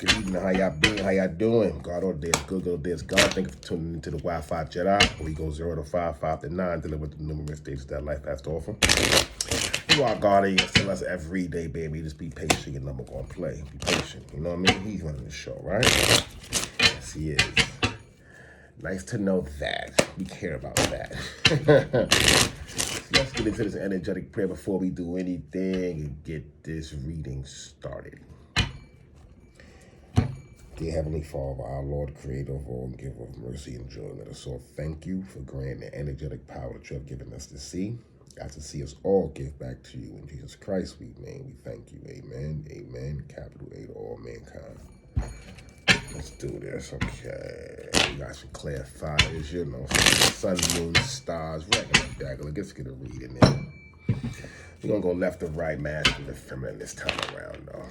Good evening. How y'all been? How y'all doing? God, all day is good. All day is God. Thank you for tuning into the Wi-Fi Jedi, where we go 0 to 5, 5 to 9, dealing with the numerous stages that life has to offer. You are God, and you tell us every day, baby. Just be patient. Your number gonna play. Be patient. You know what I mean? He's running the show, right? Yes, he is. Nice to know that. We care about that. Let's get into this energetic prayer before we do anything and get this reading started. Dear Heavenly Father, our Lord, Creator of all and Giver of mercy and joy, let us all thank you for granting the energetic power that you have given us to see. God, to see us all give back to you. In Jesus Christ, we thank you. Amen. Amen. Capital A to all mankind. Let's do this. Okay. We got some clarifiers, you know, sun, moon, stars, regular. Let's get a reading in. We're going to go left to right, masculine and feminine this time around, though.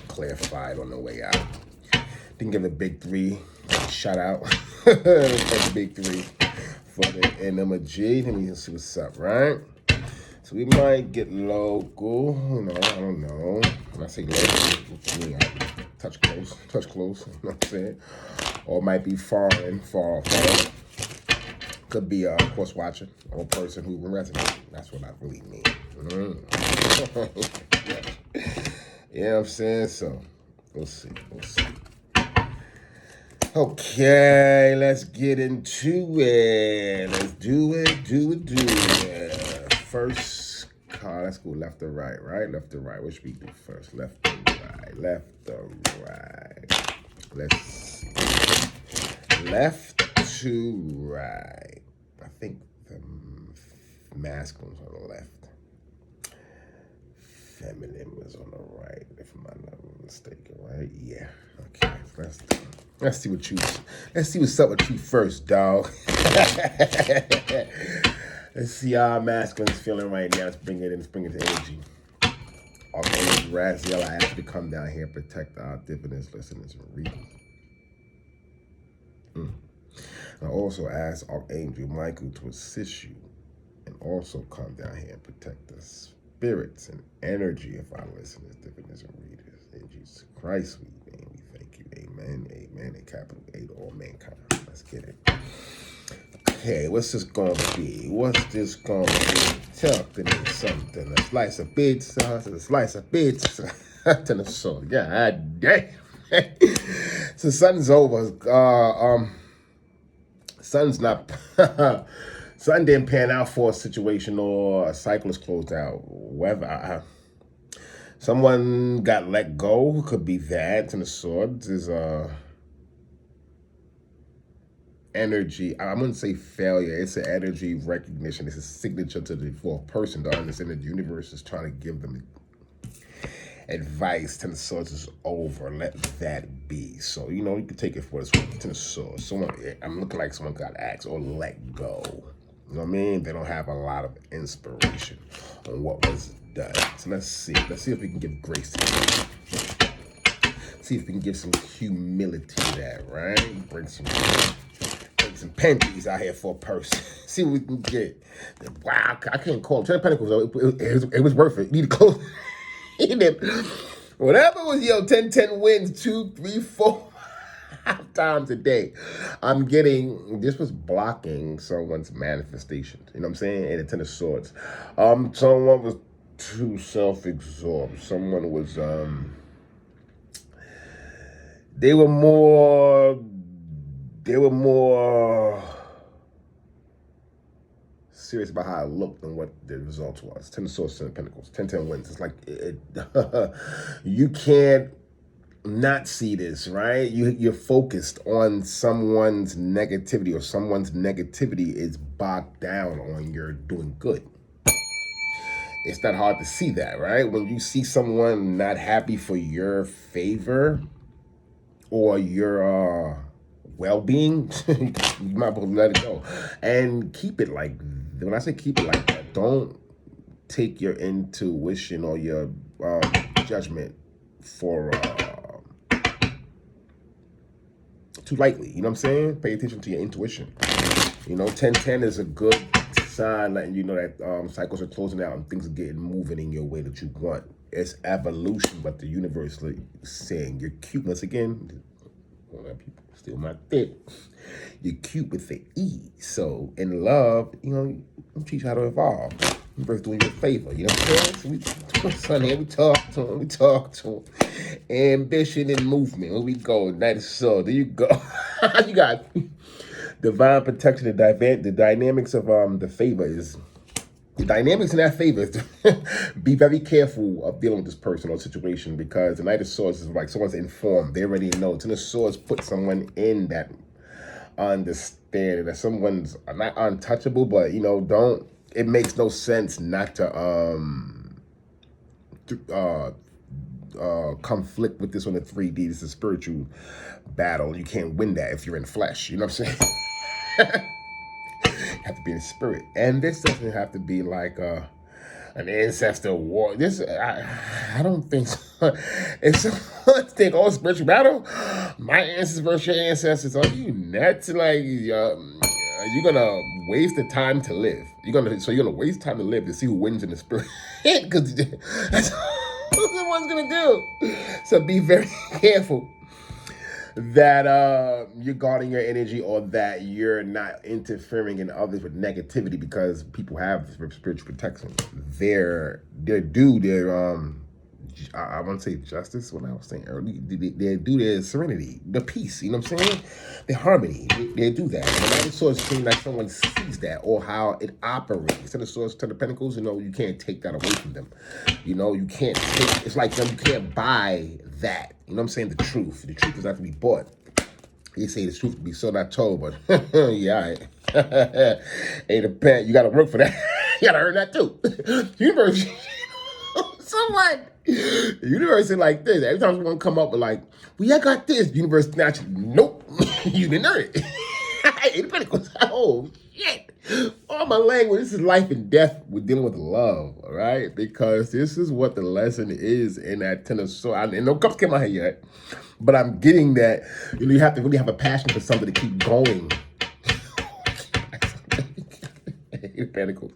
Clarified on the way out. Didn't give a big 3 shout out for the big 3 for the NMG. Let me see what's up, right? So we might get local, you know, I don't know. When I say local, touch close, you know what I'm saying? Or it might be foreign, far. Could be a horse watcher or a person who resonates. That's what I really mean. You know what I'm saying? So, we'll see. Okay, let's get into it. Let's do it. First card, let's go left to right, right? Left to right. What should we do first? Left to right. Let's see. Left to right. I think the masculine's on the left. Feminine was on the right, if I'm not mistaken, right? Yeah. Okay. Let's see what's up with you first, dog. Let's see how masculine's feeling right now. Let's bring it in. Let's bring it to energy. Arcane Raziel, I ask you to come down here and protect our diviners, listeners, and readers. I also ask Archangel Michael to assist you and also come down here and protect us. Spirits and energy of our listeners, diviners, and readers. In Jesus Christ, we thank you. Amen. Amen. And capital A to all mankind. Let's get it. Okay, what's this going to be? Talking in something. A slice of pizza. To the soul. God damn. So sun's over. Sun's not... Something didn't pan out for a situation or a cycle is closed out. Whether someone got let go, could be that. And the swords is energy. I wouldn't say failure. It's an energy recognition. It's a signature for a person to understand that the universe is trying to give them advice. Ten of Swords is over. Let that be. So, you know, you can take it for this one. Ten of Swords. I'm looking like someone got axed or let go. You know what I mean? They don't have a lot of inspiration on what was done. So let's see. Let's see if we can give grace to that. See if we can give some humility to that, right? Bring some pennies out here for a person. See what we can get. Wow, I can't call it. 10 of Pentacles, though. It was worth it. You need to close. Whatever was, 10 wins, 2, 3, 4. Times a day. I'm getting, this was blocking someone's manifestation. You know what I'm saying? And a Ten of Swords. Someone was too self-absorbed. Someone was, they were more serious about how it looked than what the results was. 10 of Swords, 10 of Pentacles. 10 wins. It's like, you can't not see this, right? You're focused on someone's negativity, or someone's negativity is bogged down on your doing good. It's not hard to see that, right? When you see someone not happy for your favor or your well-being, you might as well let it go and keep it like. When I say keep it like that, don't take your intuition or your judgment for too lightly. You know what I'm saying? Pay attention to your intuition. You know, 10-10 is a good sign letting you know that cycles are closing out and things are getting moving in your way that you want. It's evolution, but the universe is saying you're cute. Once again, people steal my thick. You're cute with the E. So in love, you teach you how to evolve. Universe doing you a favor. You know what I'm saying? So we talk to him. Ambition and movement. Where we go? That is so. There you go. You got divine protection. The dynamics of the favor is. The dynamics in that favor is to be very careful of dealing with this person or situation, because the Knight of Swords is like someone's informed. They already know. Ten of Swords put someone in that understanding that someone's not untouchable, but don't. It makes no sense not to conflict with this on the 3D. This is a spiritual battle. You can't win that if you're in flesh. You know what I'm saying? You have to be in spirit, and this doesn't have to be like an ancestor war. This I don't think so. If someone think spiritual battle, my ancestors versus your ancestors, are you nuts? Like you're gonna waste the time to live. You're gonna waste time to live to see who wins in the spirit, because that's what someone's gonna do. So be very careful that you're guarding your energy, or that you're not interfering in others with negativity, because people have spiritual protection. They're due their I want to say justice, what I was saying earlier. They do their serenity, the peace, you know what I'm saying? The harmony. They do that. And the Knight of Swords seems like someone sees that, or how it operates. Ten of Swords, Ten of Pentacles, you can't take that away from them. You can't take, it's like them, you can't buy that. You know what I'm saying? The truth. The truth is not to be bought. They say the truth to be so not told, but yeah, ain't a pet. You gotta work for that. You gotta earn that too. Universe. So what? The universe is like this. Every time someone come up with like, well, I got this. The universe snatch it. Nope. You didn't earn it. Eight of Pentacles. Oh, shit. All my language. This is life and death. We're dealing with love, all right? Because this is what the lesson is in that Ten of Swords. And no cups came out here yet. But I'm getting that, you have to really have a passion for something to keep going. Eight of Pentacles.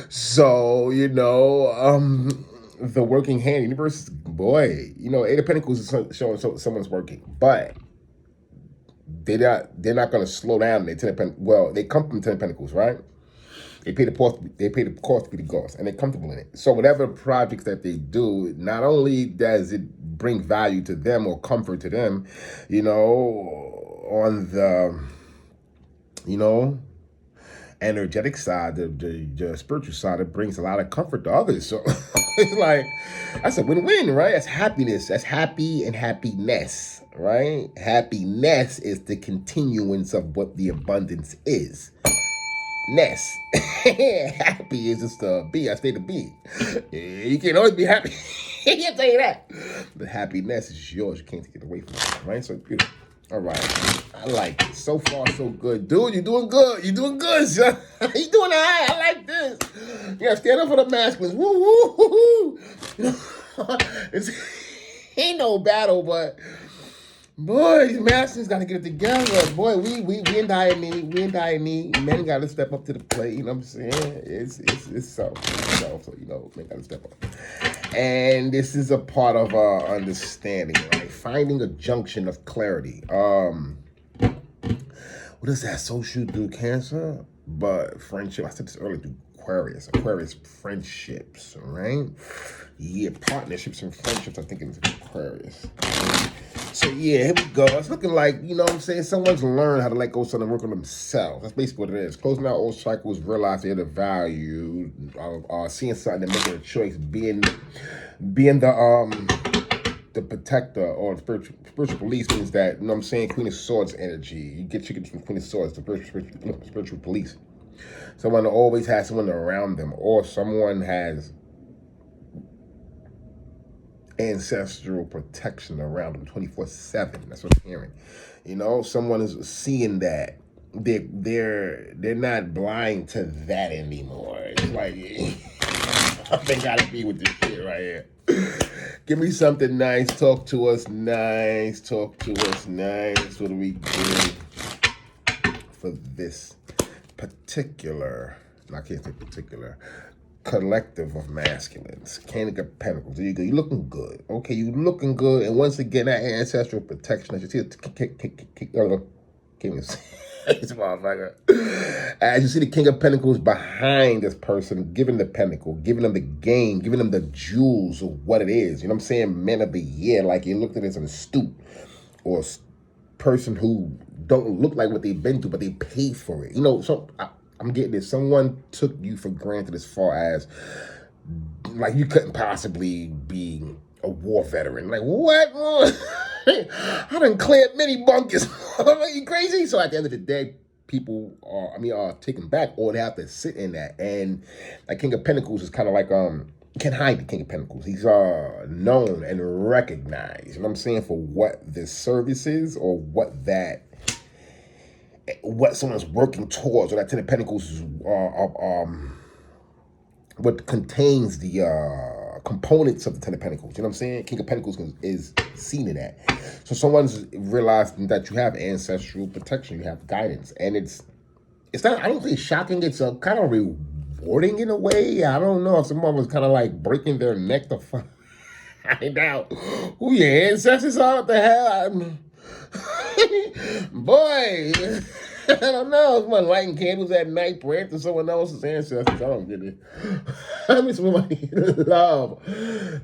So, the working hand, universe, boy, Eight of Pentacles is showing someone's working, but they're not going to slow down. They come from Ten of Pentacles, right? They pay the cost to be the gods, and they're comfortable in it. So whatever projects that they do, not only does it bring value to them or comfort to them, on the, energetic side, the spiritual side, it brings a lot of comfort to others. So it's like, that's a win-win, right? That's happiness. That's happy and happiness, right? Happiness is the continuance of what the abundance is. Ness. Happy is just a be. I stay to be. You can't always be happy. I can't tell you that. The happiness is yours. You can't take it away from you, right? So beautiful. All right. I like it. So far, so good. Dude, you're doing good. You're doing good, son. You're doing all right. I like this. You gotta stand up for the masculines. Woo, woo, woo, woo. It's ain't no battle, but boy, these masculines gotta get it together. Boy, we in dire need. We in dire need. Men gotta step up to the plate. You know what I'm saying? It's so men gotta step up. And this is a part of our understanding, right? Finding a junction of clarity. What is that? Social through Cancer, but friendship. I said this earlier through Aquarius. Aquarius friendships, right? Yeah, partnerships and friendships. I think it's Aquarius. So yeah, here we go. It's looking like, what I'm saying, someone's learned how to let go of something and work on themselves. That's basically what it is. Closing out old cycles, realize the value of seeing something and making a choice, being the protector or spiritual police means that, you know what I'm saying, Queen of Swords energy. You get from Queen of Swords, the spiritual police. Someone always has someone around them, or someone has ancestral protection around them 24/7. That's what I'm hearing. Someone is seeing that. They're not blind to that anymore. It's like, I gotta be with this shit right here. Give me something nice. Talk to us nice. Talk to us nice. What do we do for this particular I can't say particular, collective of masculines. King of Pentacles. There you go. You're looking good. Okay, you looking good. And once again, that ancestral protection, as you see, this motherfucker. As you see the King of Pentacles behind this person, giving the pentacle, giving them the game, giving them the jewels of what it is. You know what I'm saying? Men of the year, like you looked at it as an astute or person who don't look like what they've been through, but they pay for it. You know, so I'm getting this. Someone took you for granted as far as, like, you couldn't possibly be a war veteran. Like, what? I done cleared many bunkers. Are you crazy? So at the end of the day, people are taken back, or they have to sit in that. And like King of Pentacles is kind of like, you can't hide the King of Pentacles. He's known and recognized, you know what I'm saying, for what this service is, or what someone's working towards, or that Ten of Pentacles is what contains the components of the Ten of Pentacles. You know what I'm saying? King of Pentacles is seen in that. So someone's realizing that you have ancestral protection, you have guidance, and it's not, I don't think, shocking. It's a kind of rewarding in a way. I don't know if someone was kind of like breaking their neck to find out who your ancestors are. What the hell? Boy, I don't know. Someone lighting candles at night, praying to someone else's ancestors. I don't get it. I mean, somebody love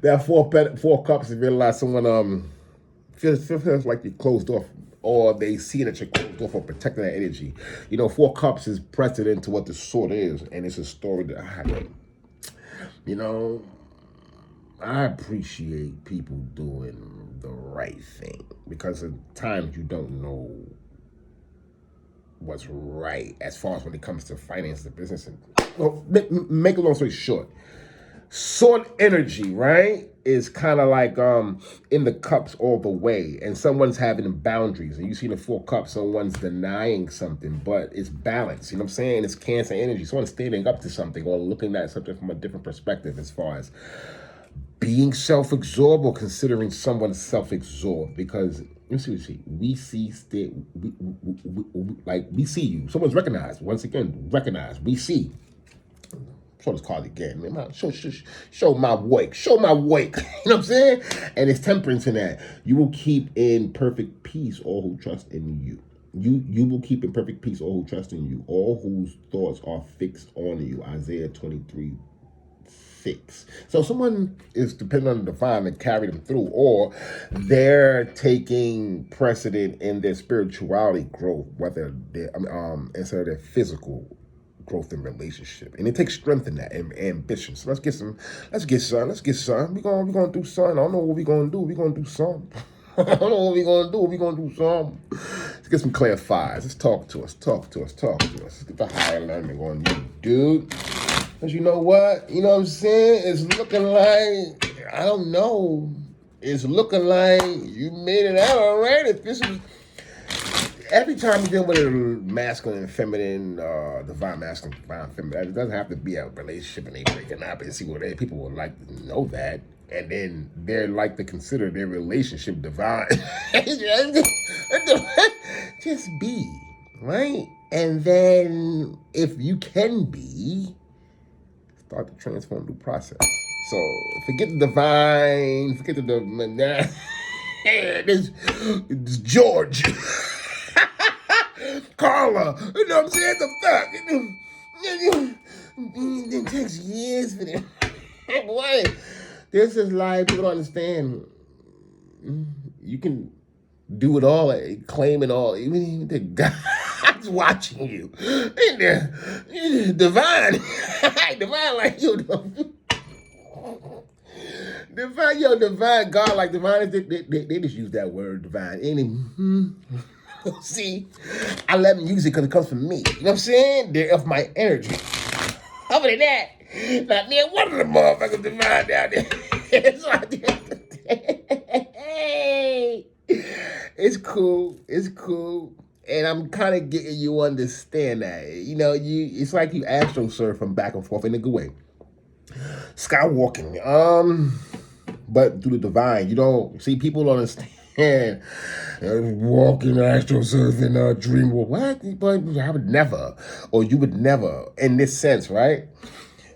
that four cups and realize someone feels like you're closed off, or they see that you're closed off, or protecting that energy. You know, Four Cups is precedent to what the sword is, and it's a story that you know, I appreciate people doing the right thing, because at times you don't know what's right as far as when it comes to finance and business. And well, make a long story short, sword energy, right, is kind of like in the cups all the way, and someone's having boundaries, and you see the Four Cups, someone's denying something, but it's balance. You know what I'm saying? It's Cancer energy. Someone's standing up to something, or looking at something from a different perspective, as far as being self-absorbed or considering someone self-absorbed. Because you see, we see we see you. Someone's recognized. Once again, recognized. We see. Show this card again. Man, show my work. Show my work. You know what I'm saying? And it's temperance in that. You will keep in perfect peace all who trust in you. You will keep in perfect peace all who trust in you. All whose thoughts are fixed on you. Isaiah 23:6. So someone is depending on the divine to carry them through, or they're taking precedent in their spirituality growth, whether they're instead of their physical growth and relationship. And it takes strength in that, and ambition. So let's get some. We're gonna do something. I don't know what we're gonna do. We're gonna do something. I don't know what we're gonna do. We're gonna do something. Let's get some clarifiers. Let's talk to us. Let's get the higher learning on you, dude. Because you know what? You know what I'm saying? It's looking like, I don't know. It's looking like you made it out all right. If this is, every time you deal with a masculine and feminine, divine masculine, divine feminine, it doesn't have to be a relationship and they breaking up and see what people would like to know that. And then they're like to consider their relationship divine. Just be, right? And then if you can be, start the transform new process. So forget the divine, forget the this George, Carla, you know what I'm saying? The fuck, it takes years for them. Boy, this is like, people don't understand. You can do it all, claim it all, even the God's watching you. In there, divine, divine, like you. Divine God, like divine. They just use that word, divine. See, I let them use it because it comes from me. You know what I'm saying? They're of my energy. Other than that, not near one of the motherfuckers divine down there. It's like, hey, it's cool. And I'm kind of getting you understand that. You know, it's like you astro surf from back and forth in a good way. Skywalking. But through the divine, you don't see, people don't understand. And walk in astral surf in a dream world. What? But I would never, or you would never, in this sense, right?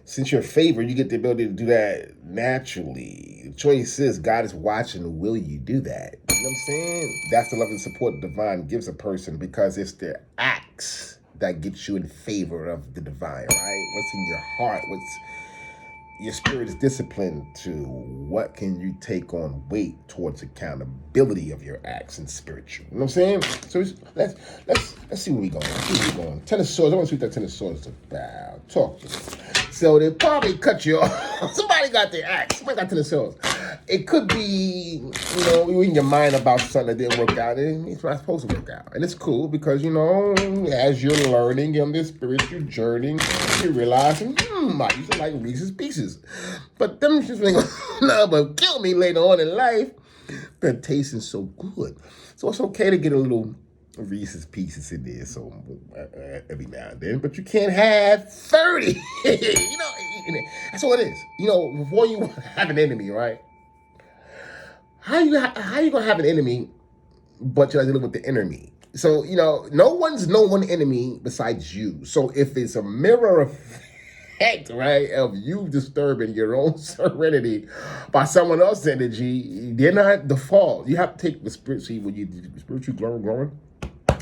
Since you're favored, you get the ability to do that naturally. The choice is God is watching. Will you do that? You know what I'm saying? That's the love and support the divine gives a person, because it's their acts that get you in favor of the divine, right? What's in your heart? What's your spirit is disciplined to what can you take on weight towards accountability of your acts and spiritual. You know what I'm saying? So let's see where we going. Let's see where we going. Ten of Swords. I want to see what that Ten of Swords is about. Talk to me. So they probably cut you off. Somebody got their axe. Somebody got Ten of Swords. It could be, you in your mind about something that didn't work out. It's not supposed to work out. And it's cool because, as you're learning on this spiritual journey, you're realizing, I used to like Reese's Pieces. But them just ain't gonna but kill me later on in life. But tasting so good. So it's okay to get a little Reese's Pieces in there, so every now and then, but you can't have 30. That's all it is. Before you have an enemy, right? How you gonna have an enemy, but you're not dealing with the enemy? So no one's no one enemy besides you. So if it's a mirror effect, right, of you disturbing your own serenity by someone else's energy, they're not the fault. You have to take the spiritually when you spiritually growing.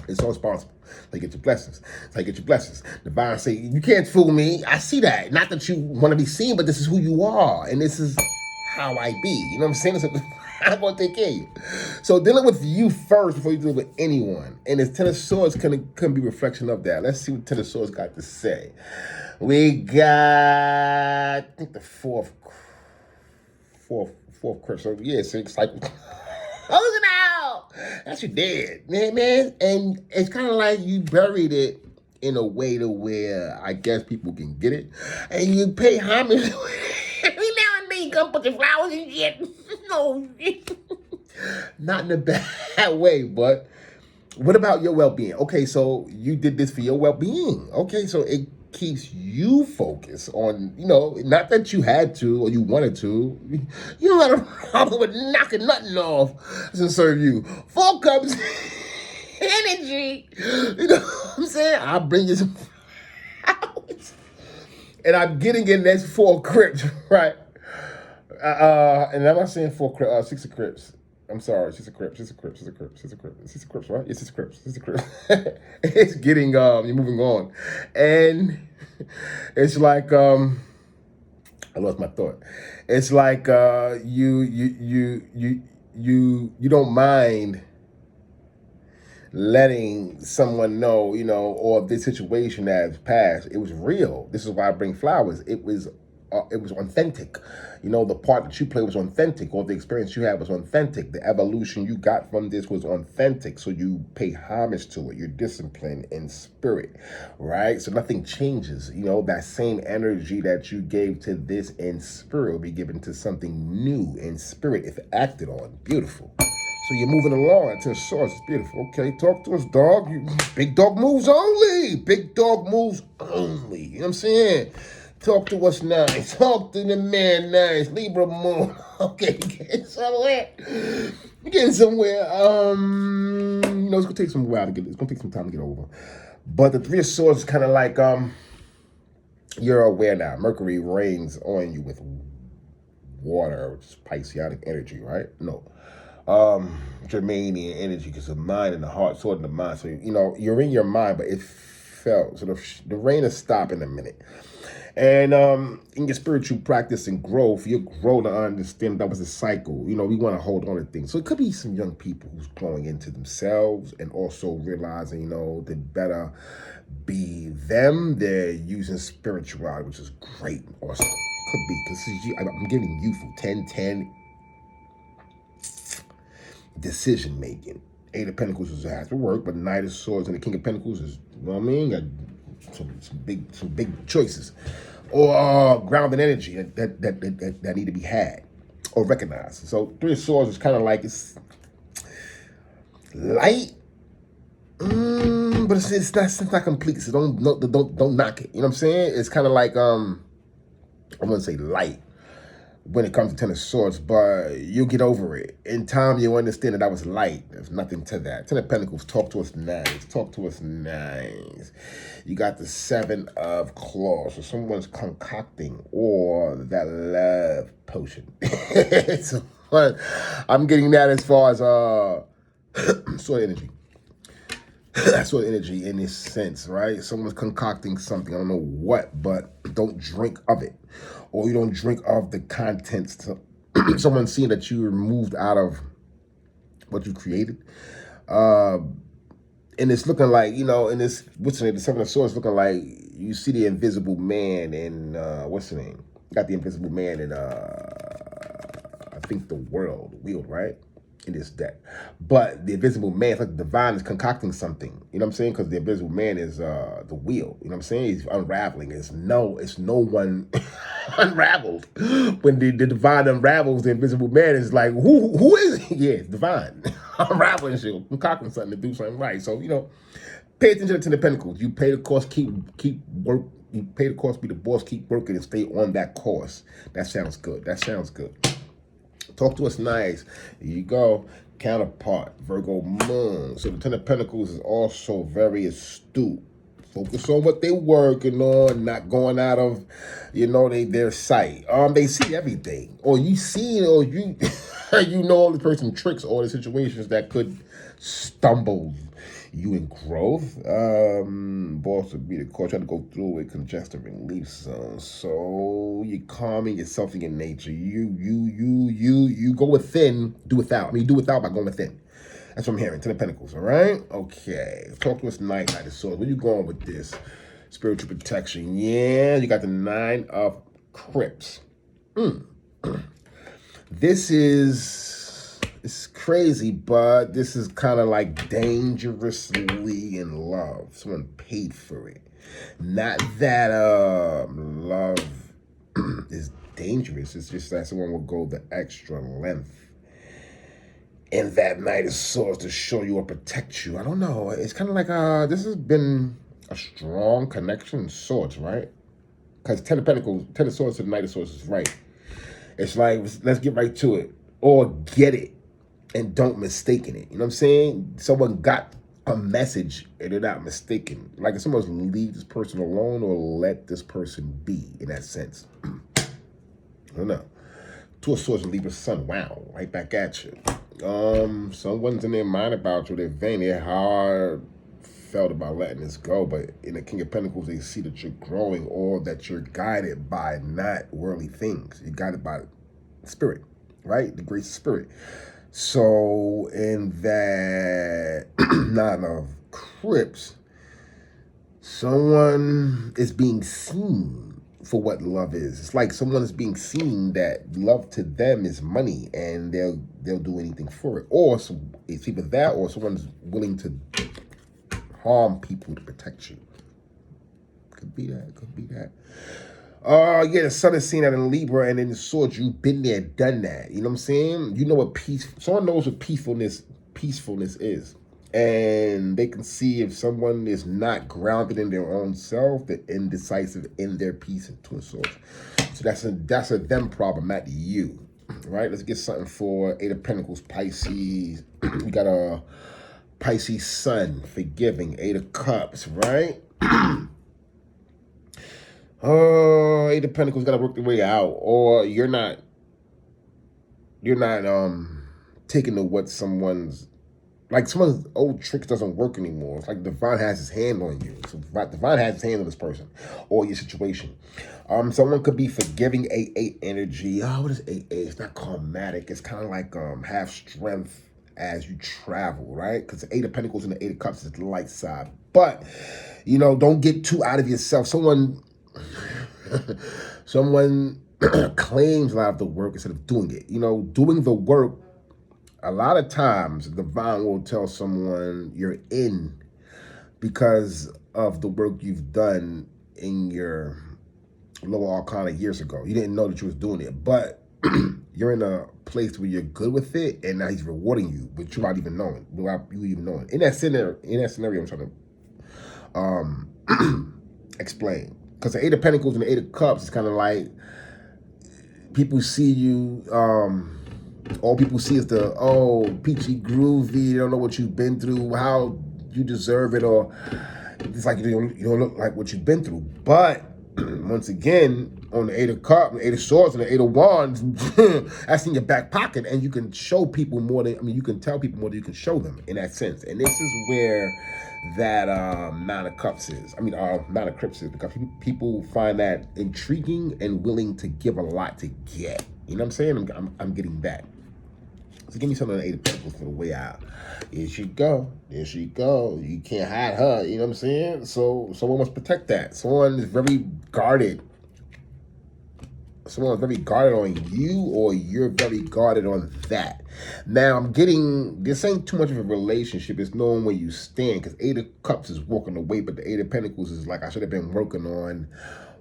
It's all responsible. So you get your blessings. Divine say, you can't fool me. I see that. Not that you want to be seen, but this is who you are. And this is how I be. You know what I'm saying? So I'm going to take care of you. So dealing with you first before you deal with anyone. And this Ten of Swords can be a reflection of that. Let's see what Ten of Swords got to say. We got, I think the fourth crypt. So yeah, so it's like, close it out. That's your dead, man. And it's kind of like you buried it in a way to where I guess people can get it. And you pay homage to it. Every now and then you come put your flowers and shit. No, not in a bad way, but what about your well-being? Okay, so you did this for your well-being. Okay, so it keeps you focused on, not that you had to or you wanted to. You don't have a problem with knocking nothing off to serve you. 4 cups energy. You know what I'm saying? I'll bring you some flowers. And I'm getting in next 4 crypts, right? And I'm not saying 4 crypts, 6 of crypts. I'm sorry, she's a crypt, right? It's 6 of crypts. It's getting, you're moving on. And it's like, I lost my thought. It's like, you don't mind letting someone know, or this situation that has passed, it was real. This is why I bring flowers. It was authentic. The part that you played was authentic, or the experience you had was authentic. The evolution you got from this was authentic. So you pay homage to it. You're disciplined in spirit, right? So nothing changes. That same energy that you gave to this in spirit will be given to something new in spirit if acted on. Beautiful. So you're moving along to the source. It's beautiful. Okay, talk to us, dog. Big dog moves only. Big dog moves only. You know what I'm saying? Talk to us nice. Talk to the man nice. Libra moon. Okay, getting somewhere. You're getting somewhere. It's gonna take some while to get. It's gonna take some time to get over. But the 3 of Swords is kind of like you're aware now. Mercury reigns on you with water, which is Pisceanic energy, right? No. Germanian energy, because the mind and the heart, sword in the mind. So you're in your mind, but it felt so the rain is stopping a minute. And in your spiritual practice and growth, you grow to understand that was a cycle. We want to hold on to things. So it could be some young people who's growing into themselves and also realizing, they better be them. They're using spirituality, which is great. Also, could be, because I'm giving youthful 10-10 decision making. 8 of Pentacles is has to work, but Knight of Swords and the King of Pentacles is, got some big choices, or grounded energy that need to be had or recognized. So 3 of Swords is kind of like, it's light, but it's not complete. So don't knock it. You know what I'm saying? It's kind of like I wouldn't say light, when it comes to Ten of Swords, but you'll get over it. In time, you'll understand that was light. There's nothing to that. Ten of Pentacles, talk to us nice. Talk to us nice. You got the Seven of Claws. So someone's concocting or that love potion. So, I'm getting that as far as sword energy. Sort of energy in this sense, right? Someone's concocting something, I don't know what, but don't drink of it. Or you don't drink of the contents. To someone's seeing that you were moved out of what you created. And it's looking like, you know, in this, what's the name? The Seven of Swords looking like you see the Invisible Man in, what's the name? You got the Invisible Man in, I think the Wheel, right? In this deck. But the Invisible Man, it's like the divine is concocting something. You know what I'm saying? Because the Invisible Man is the wheel. You know what I'm saying? He's unraveling. It's no one unraveled. When the divine unravels, the Invisible Man is like, who is he? Yeah, it's divine. Unraveling shit, concocting something to do something right. So, you know, pay attention to the Pentacles. You pay the cost, keep work. You pay the cost, be the boss, keep working and stay on that course. That sounds good. That sounds good. Talk to us nice. Here you go. Counterpart, Virgo Moon. So the Ten of Pentacles is also very astute. Focus on what they're working on, not going out of, you know, their sight. They see everything. Or you see, or you you know all the person tricks, all the situations that could stumble you in growth. Boss would be the coach. Try to go through a congestive relief zone. So you're calming yourself in your nature. You go within, do without. I mean, you do without by going within. That's what I'm hearing. Ten of Pentacles, all right? Okay. Talk to us Knight of Swords. Where you going with this? Spiritual protection. Yeah, you got the Nine of Crypts. This is, it's crazy, but this is kind of like dangerously in love. Someone paid for it. Not that love is dangerous. It's just that someone will go the extra length in that Knight of Swords to show you or protect you. I don't know. It's kind of like this has been a strong connection in swords, right? Because Ten of Pentacles, Ten of Swords to the Knight of Swords is right. It's like, let's get right to it. Or get it and don't mistake it. You know what I'm saying? Someone got a message and they're not mistaken. Like if someone's leave this person alone or let this person be in that sense. I don't know. Two of Swords and Libra Sun. Wow. Right back at you. Someone's in their mind about you. They're vain. They're hard felt about letting this go. But in the King of Pentacles, they see that you're growing or that you're guided by not worldly things. You're guided by spirit, right? The grace of spirit. So in that Nine of Crypts, someone is being seen for what love is. It's like someone is being seen that love to them is money and they'll do anything for it. Or it's either that or someone's willing to harm people to protect you. Could be that, could be that. Yeah, the Sun is seen that in Libra, and in the Swords, you've been there, done that. You know what I'm saying? You know what peace, someone knows what peacefulness is. And they can see if someone is not grounded in their own self, they're indecisive in their peace and Two of Swords. So that's a them problem, not you. Right? Let's get something for Eight of Pentacles, Pisces. We got a Pisces Sun, forgiving, Eight of Cups, right? Oh, Eight of Pentacles got to work their way out, or you're not taking to what someone's old tricks doesn't work anymore. It's like Divine has his hand on you. So Divine has his hand on this person or your situation. Someone could be forgiving 8-8 energy. Oh, what is 8-8? It's not karmatic. It's kind of like have strength as you travel, right? Because the Eight of Pentacles and the Eight of Cups is the light side. But, you know, don't get too out of yourself. Someone claims a lot of the work instead of doing it. You know, doing the work, a lot of times the Divine will tell someone you're in because of the work you've done in your lower arcana years ago. You didn't know that you was doing it, but you're in a place where you're good with it, and now he's rewarding you without even knowing, without you even knowing. In that scenario, I'm trying to explain. Because the Eight of Pentacles and the Eight of Cups is kind of like people see you, all people see is the, oh, peachy groovy, they don't know what you've been through, how you deserve it, or it's like you don't look like what you've been through. But once again, on the Eight of Cups, the Eight of Swords, and the Eight of Wands, that's in your back pocket, and you can show people more than, you can tell people more than you can show them in that sense. And this is where that Nine of Cups is. Nine of Cups is, because people find that intriguing and willing to give a lot to get. You know what I'm saying? I'm getting that. So give me some of the Eight of Pentacles for the way out. Here she go. There she go. You can't hide her. You know what I'm saying? So someone must protect that. Someone is very guarded. Someone's very guarded on you, or you're very guarded on that. Now, I'm getting, this ain't too much of a relationship. It's knowing where you stand, because Eight of Cups is walking away, but the Eight of Pentacles is like, I should have been working on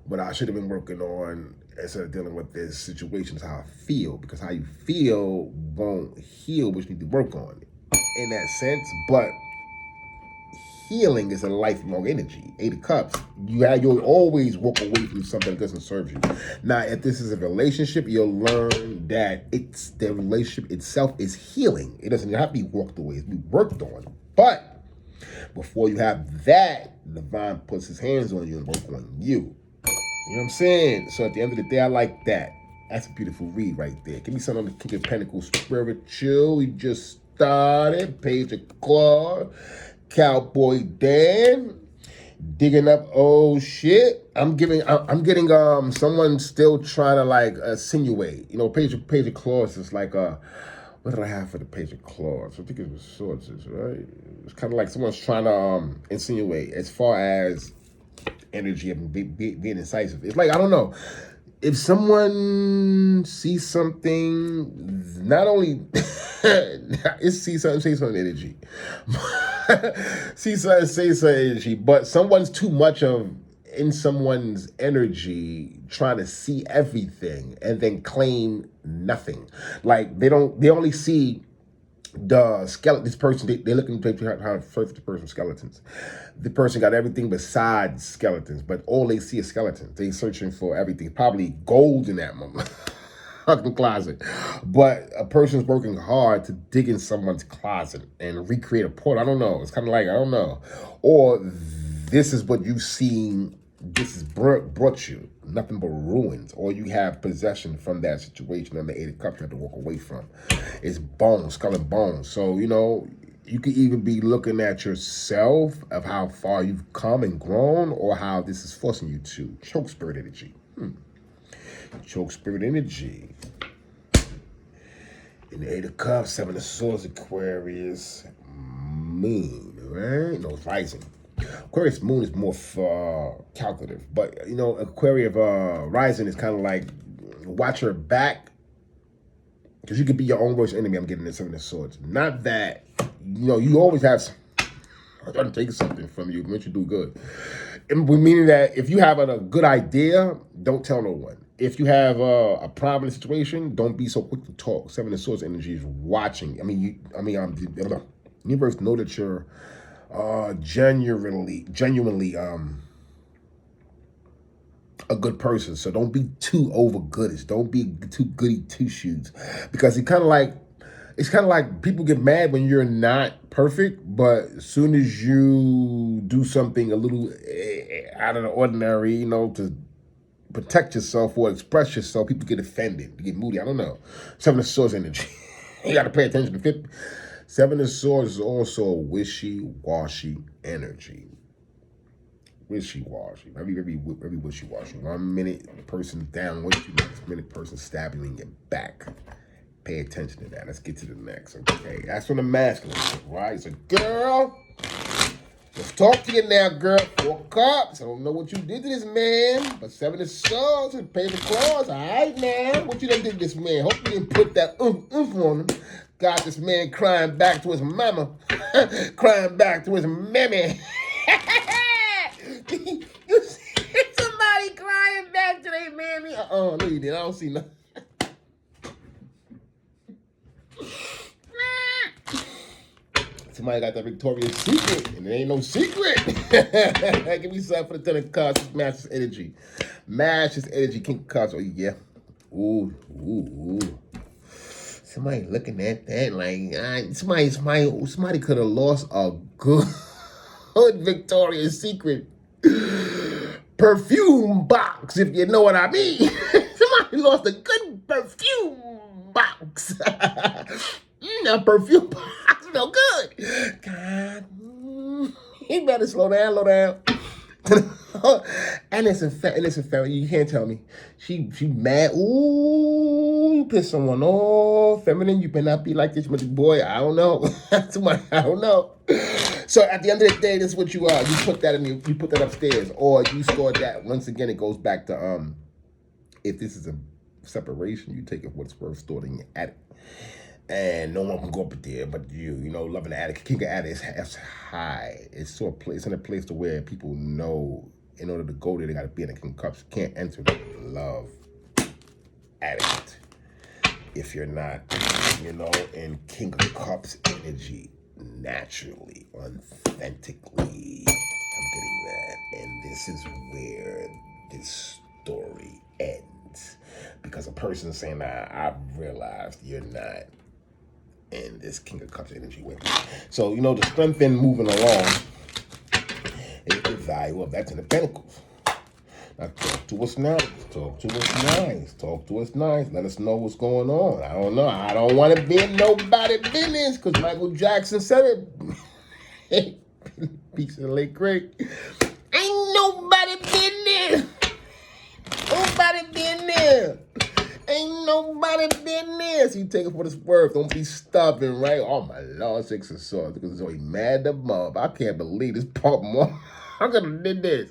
what I should have been working on instead of dealing with this situation is how I feel, because how you feel won't heal what you need to work on in that sense. But healing is a lifelong energy. Eight of Cups, you'll always walk away from something that doesn't serve you. Now, if this is a relationship, you'll learn that the relationship itself is healing. It doesn't have to be walked away, it's be worked on. But before you have that, the divine puts his hands on you and work on you. You know what I'm saying? So at the end of the day, I like that. That's a beautiful read right there. Give me something on the King of Pentacles spiritual. We just started. Page of Claw. Cowboy Dan. Digging up old shit. I'm getting someone still trying to like insinuate. You know, Page of Claws is like what did I have for the Page of Claws? I think it was Swords, right? It's kind of like someone's trying to insinuate as far as energy of being incisive. It's like, I don't know, if someone sees something, not only it's see something, say something energy. See something, say something energy, but someone's too much of in someone's energy trying to see everything and then claim nothing. Like they only see the skeleton. This person, they're looking to how to search the person's skeletons. The person got everything besides skeletons, but all they see is skeletons. They searching for everything, probably gold in that moment. Fucking closet. But a person's working hard to dig in someone's closet and recreate a portal. I don't know. It's kind of like, I don't know. Or this is what you've seen. This has brought you nothing but ruins, or you have possession from that situation. And the Eight of Cups you have to walk away from. It's bones, skull and bones. So, you know, you could even be looking at yourself of how far you've come and grown, or how this is forcing you to. Choke spirit energy. Choke spirit energy. In the Eight of Cups, Seven of Swords, Aquarius, Moon, right? No, it's rising. Aquarius moon is more calculative, but you know, Aquarius rising is kind of like watch your back, because you could be your own worst enemy. I'm getting the Seven of Swords. Not that, you know, you always have I'm trying to take something from you, make you do good. And meaning that if you have a good idea, don't tell no one. If you have a problem situation, don't be so quick to talk. Seven of Swords energy is watching. The universe know that you're genuinely a good person. So don't be too over goodish. Don't be too goody two shoes, because it's kind of like people get mad when you're not perfect, but as soon as you do something a little out of the ordinary, you know, to protect yourself or express yourself, people get offended, you get moody. I don't know. Seven of Swords energy. You got to pay attention to 50. Seven of Swords is also a wishy-washy energy. Wishy-washy. Very wishy-washy. 1 minute the person down with you, next minute person stabbing in your back. Pay attention to that. Let's get to the next. Okay, that's from the masculine, right? So, girl, let's talk to you now, girl. 4 Cups. I don't know what you did to this man, but Seven of Swords and Page of Claws. All right, man. What you done did to this man? Hope you didn't put that oomph on him. Got this man crying back to his mama, crying back to his mammy. You see somebody crying back to their mammy? No, you didn't. I don't see nothing. Somebody got that Victoria's Secret, and there ain't no secret. Give me something for the 10 of Cups. Matches energy. Matches energy. King of Cups. Oh, yeah. Ooh, ooh, ooh. Somebody looking at that like somebody could have lost a good Victoria's Secret perfume box, if you know what I mean. Somebody lost a good perfume box. That perfume box smell good. God, you better slow down. And it's a fact. You can't tell me she mad. Ooh, you pissed someone off. Feminine, you better not be like this, but boy, I don't know. I don't know. So at the end of the day, this is what you are. You put that you put that upstairs, or you store that. Once again, it goes back to if this is a separation, you take it for what it's worth, stored in your attic. And no one can go up there but you know, loving the attic. King of attic is high. It's so a place in a place to where people know in order to go there, they gotta be in the King of Cups. You can't enter the love attic if you're not, you know, in King of Cups energy naturally, authentically. I'm getting that. And this is where this story ends. Because a person saying, I've realized you're not in this King of Cups energy with me. So, you know, the strength in moving along is the value of that Ten of Pentacles. Now, talk to us nice. Talk to us nice. Talk to us nice. Let us know what's going on. I don't know. I don't want to be in nobody's business because Michael Jackson said it. Peace of the late great. Ain't nobody been there. Nobody been there. Ain't nobody been there. So you take it for what it's worth. Don't be stubborn, right? Oh my Lord, Six of Swords. Because it's always mad the mob. I can't believe this pop mom. I could have did this.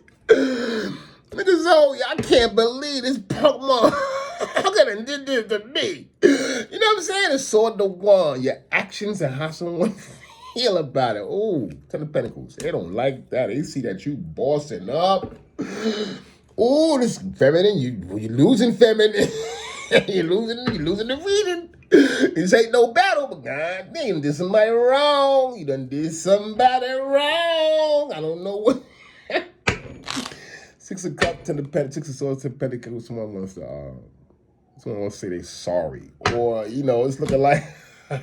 Nigga Zoe, I can't believe this punk mom. I could have did this to me. You know what I'm saying? It's sword the one. Your actions and how someone feel about it. Ooh, Ten of Pentacles. They don't like that. They see that you bossing up. Ooh, this feminine. You losing feminine. You're losing the reading. This ain't no battle, but God damn, you did somebody wrong. You done did somebody wrong. I don't know what. Six of Cups, Ten of Pentacles, Six of Swords, Ten of Pentacles. Someone wants to say they sorry, or you know, it's looking like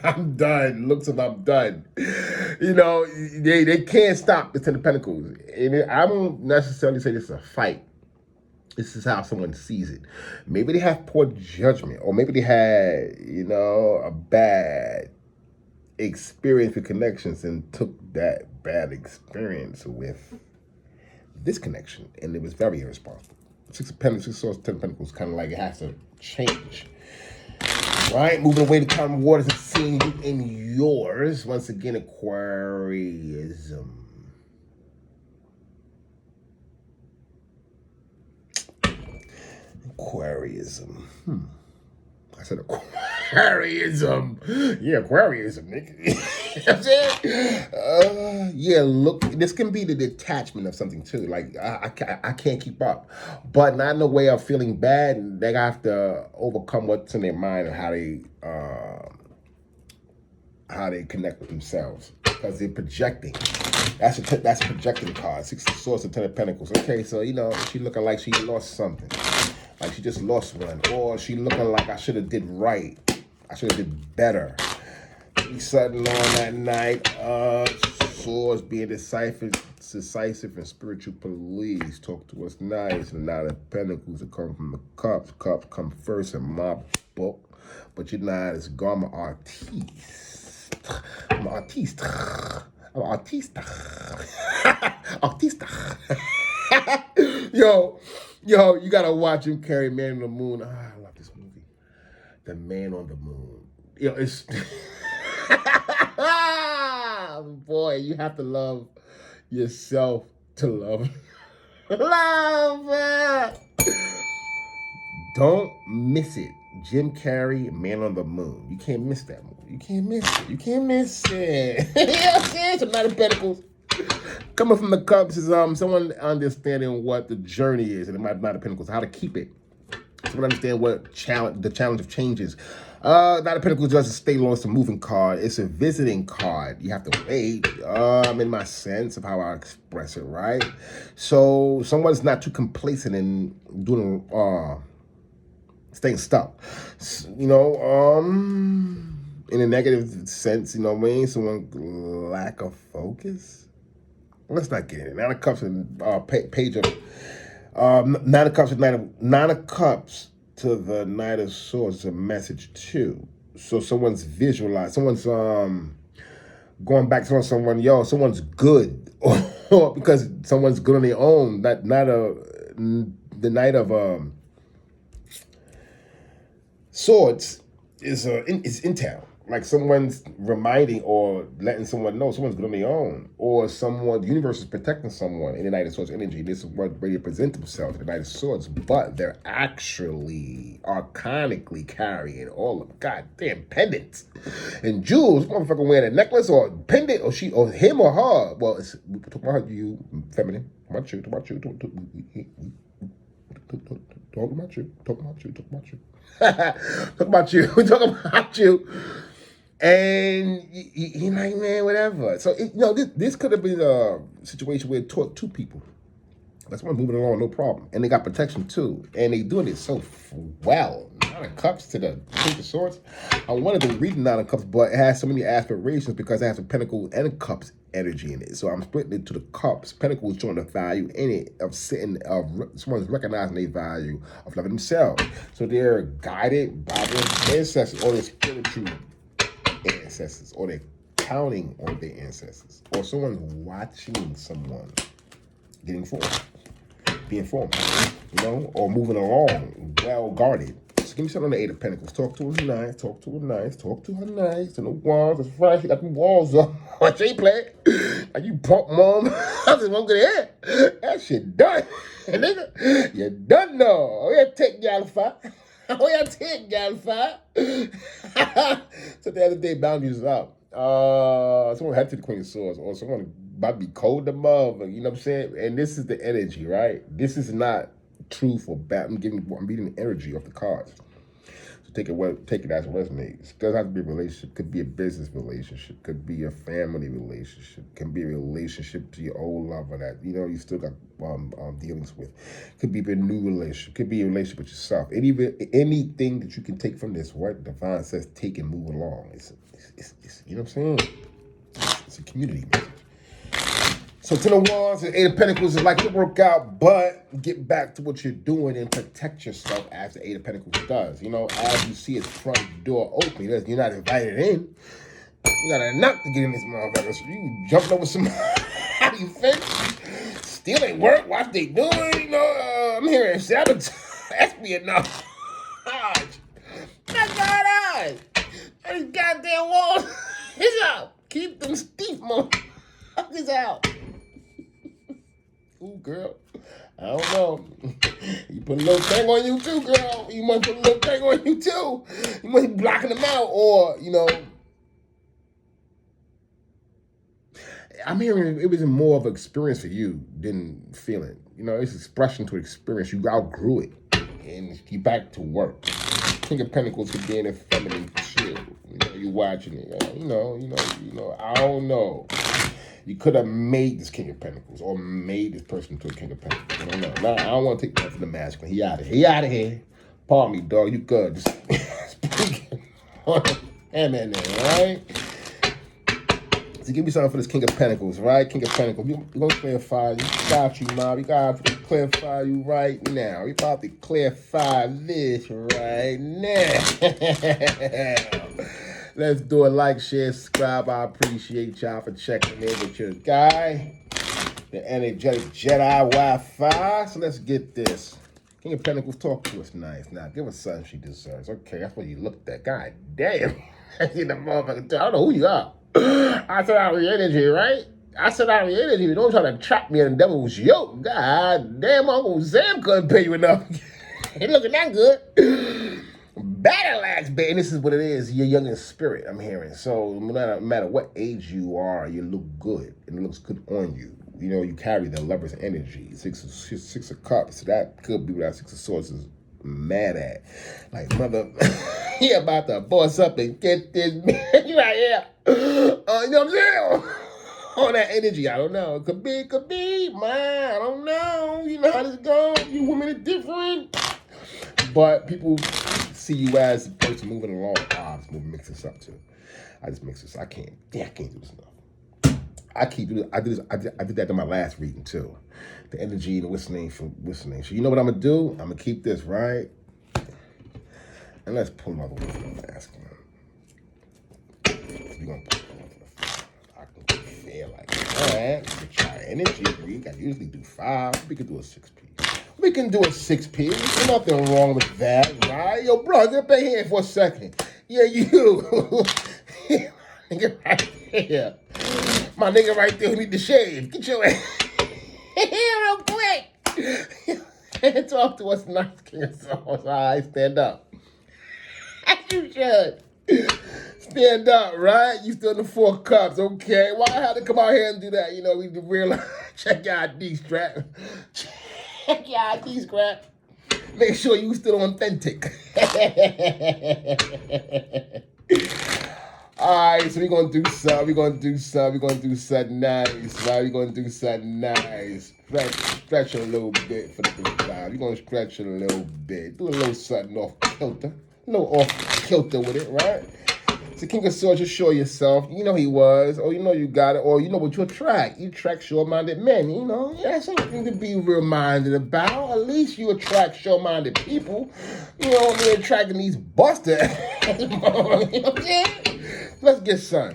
I'm done. Looks like I'm done. You know, they can't stop the Ten of Pentacles, and I won't necessarily say this is a fight. This is how someone sees it. Maybe they have poor judgment, or maybe they had, you know, a bad experience with connections and took that bad experience with this connection, and it was very irresponsible. Six of Pentacles, Six of Swords, Ten of Pentacles, kind of like it has to change. Right? Moving away to calm waters and seeing you in yours. Once again, Aquarianism. Aquarianism. I said Aquarianism. Yeah, Aquarianism, nigga. You know what I'm saying? Yeah, look, this can be the detachment of something too. Like, I can't keep up. But not in a way of feeling bad. They have to overcome what's in their mind and how they connect with themselves. Because they're projecting. That's a projecting card. Six of Swords and Ten of Pentacles. Okay, so, you know, she looking like she lost something. Like she just lost one. Or she looking like I should have did right. I should have did better. We suddenly on that night. Swords being decisive and spiritual police. Talk to us nice. And now the Pentacles that come from the Cups. Cups come first in my book. But you're not as Garma artiste. I'm an artiste. I'm an artiste. Artiste. Yo, you gotta watch him carry Man on the Moon. I love this movie. The Man on the Moon. Yo, it's boy, you have to love yourself to love. Love. Don't miss it. Jim Carrey, Man on the Moon. You can't miss that movie. You can't miss it. You can't miss it. You know what I'm saying? It's a Knight of Pentacles. Coming from the Cups is someone understanding what the journey is, and it might not Pentacles, how to keep it. Someone understand what the challenge of changes. Knight of Pentacles doesn't stay long. It's a moving card. It's a visiting card. You have to wait. I'm in my sense of how I express it, right? So someone's not too complacent in doing staying stuck. In a negative sense, you know what I mean? Someone lack of focus. Let's not get it. Nine of Cups and page of Nine of Cups and Nine of Cups to the Knight of Swords is a message too. So someone's visualized, someone's going back to someone's good, or because someone's good on their own. That the Knight of Swords is intel. Like someone's reminding or letting someone know someone's good on their own, or the universe is protecting someone in the Knight of Swords energy. This is what they present themselves in the Knight of Swords, but they're actually arcanically carrying all of goddamn pendants and jewels. Motherfucker wearing a necklace or a pendant, or him or her. Well, we talk about you, feminine. Talk about you. Talk about you. Talk about you. Talk about you. Talk about you. We talk about you. And you're like, man, whatever. So, this could have been a situation where it taught two people. That's why moving along, no problem. And they got protection, too. And they doing it so well. Nine of Cups to the Page of Swords. I wanted to read the Nine of Cups, but it has so many aspirations because it has a Pentacle and Cups energy in it. So I'm splitting it to the Cups. Pentacles showing the value in it of someone's recognizing their value of loving themselves. So they're guided by their ancestors or their spiritual ancestors, or they're counting on their ancestors, or someone's watching someone getting formed, being formed, or moving along, well guarded. So give me something on the Eight of Pentacles. Talk to her nice, talk to her nice, talk to her nice. And the walls, that's right, she got the walls up. Watch she play. Like you punk mom. I just want to get here. That shit done. Nigga, you done now. Oh, yeah, take y'all fight. Oh, yeah, take y'all fight. So the other day, boundaries is up. Someone had to the Queen of Swords, or someone about to be cold above, you know what I'm saying? And this is the energy, right? This is not truth or bad. I'm reading the energy of the cards. So take it as it resonates. It doesn't have to be a relationship. Could be a business relationship. Could be a family relationship. Can be a relationship to your old lover that you still got dealings with. Could be a new relationship. Could be a relationship with yourself. Anything that you can take from this. What Divine says, take and move along. It's you know what I'm saying? It's a community message. So Ten of Wands and Eight of Pentacles is like to work out, but get back to what you're doing and protect yourself as the Eight of Pentacles does. As you see its front door open, you're not invited in. You gotta knock to get in this motherfucker. So you jumping over some how you think? Still ain't work. Watch they doing. I'm hearing sabotage, espionage. That's not these goddamn walls. It's out. Keep them steep motherfuckers out. Ooh, girl. I don't know. You put a little thing on you too, girl. You must put a little thing on you too. You must be blocking them out, or I'm hearing it was more of an experience for you than feeling. It's expression to experience. You outgrew it, and you back to work. King of Pentacles could be in a feminine chill. You watching it. I don't know. You could have made this King of Pentacles or made this person to a King of Pentacles. I don't know. Now, I don't want to take that from the masculine. He out of here. He out of here. Pardon me, dog. You good. Just speaking on him in there, right? So give me something for this King of Pentacles, right? King of Pentacles. We're going to clarify you. Got you, Mom. We got to clarify you right now. We about to clarify this right now. Let's do a like, share, subscribe. I appreciate y'all for checking in with your guy, the energetic Jedi Wi-Fi. So let's get this. King of Pentacles, talk to us nice. Now, give us something she deserves. Okay, that's what you looked at. God damn. I see the motherfucker. I don't know who you are. I said out of your energy, right? I said out of your energy. Don't try to trap me in the devil's yoke. God damn, Uncle Sam couldn't pay you enough. It looking that good. Battle axe, baby. This is what it is. You're young in spirit, I'm hearing. So no matter what age you are, you look good. And it looks good on you. You carry the lover's energy. Six of Cups. So that could be what that Six of Swords is mad at. Like, mother, he about to boss up and get this man. You right here. You know what I'm saying? On that energy, I don't know. It could be, man. I don't know. You know how this goes. You women are different. but people see you as the person moving along. I just mix this up too. I just mix this. I can't do this enough. I did that in my last reading too. The energy and whistling from whistling. So you know what I'm gonna do? I'm gonna keep this right. And let's pull another one from the mask. We're gonna put one for the five. I can feel like that. Get your energy. We can usually do 5. We can do a 6-piece. We can do a 6-piece. There's nothing wrong with that, right? Yo, bro, get back here for a second. Yeah, you. Nigga right here. My nigga right there who need to shave. Get your ass here real quick. Talk to us nice, King of Souls. All right, stand up. As you should. Stand up, right? You still in the 4 cups, okay? Why I had to come out here and do that? You know, we realize, check your ID strap. Check your ID strap. Make sure you still authentic. All right, so we're going to do something. We're going to do something nice, right? We're going to do something nice. Stretch a little bit for the 5. We're going to stretch a little bit. Do a little something off kilter. A little off kilter with it, right? So King of Swords, just show yourself. You know he was. Or you know you got it. Or you know what you attract. You attract short-minded men. You know, that's something to be real-minded about. At least you attract short-minded people. You know, they're attracting these busters. You know what I'm saying? Let's get some.